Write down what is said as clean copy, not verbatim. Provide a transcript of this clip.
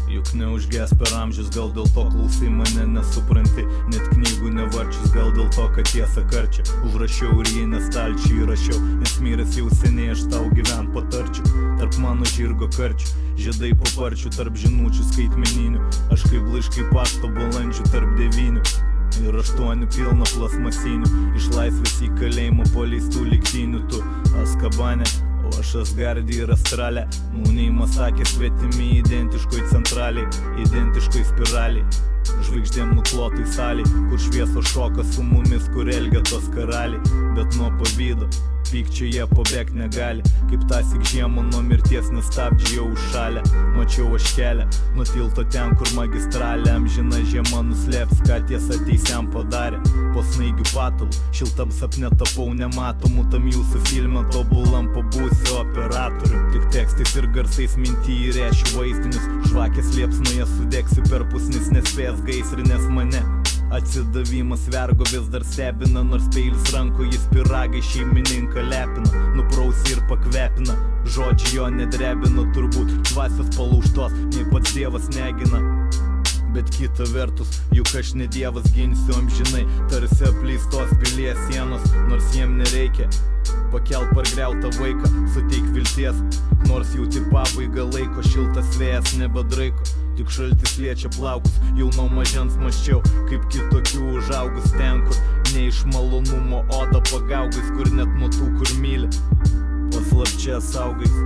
Juk neužges per amžius, gal dėl to klausai mane nesupranti. Net knygų nevarčius, gal dėl to, kad tiesa karčia. Užrašiau ir jį nestalčiai įrašiau, nes miręs jau seniai aš tau gyvent patarčiau. Tarp mano žirgo karčių, žiedai paparčių, tarp žinučių skaitmeninių. Aš kaip laiškai pašto balandžių tarp 9 ir 8 pilno plasmasinių. Iš laisvės į kalėjimą paleistų liktinių. Tu Azkabane, o aš Asgardį ir Astralę. Mūnėjimas sakė svetimi identiškoj centraliai, identiškoj spiraliai. Žvaigždėm nuklotoj saliai, kur švieso šoka su mumis, kur Elgetos karaliai. Bet nuo pavydo pykčio jie pabėgt negali, kaip tasik žiemą nuo mirties nestabdžiai jau užšalę. Mačiau aš kelią nuo tilto ten, kur magistralė. Amžina žiema nuslėps, ką tiesa teisiam padarė. Po snaigių patalų šiltam sapne tapau nematomu, tam jūsų filme tobulam pabūsiu operatoriu. Tik tekstais ir garsais minty įrėšiu vaizdinius, žvakės liepsnoje sudegsiu per pusnis, nespės gaisrinės mane. Atsidavimas vergo vis dar stebina, nors peilis ranko jis piragai šeimininką lepina. Nuprausi ir pakvepina, žodžiai jo nedrebina, turbūt dvasios palaužtos nei pats Dievas negina. Bet kita vertus, juk aš ne Dievas, ginsiu amžinai, tarsi apleistos pilies sienos, nors jiem nereikia pakelt pargriautą vaiką, suteik vilties, nors jauti pabaigą laiko, šiltas vėjas nebedraiko, tik šaltis liečia plaukus. Jau nuo mažens maščiau, kaip kitokių užaugus ten, kur ne iš malonumo oda pagaugais, kur net nuo tų, kur myli, paslapčia saugais.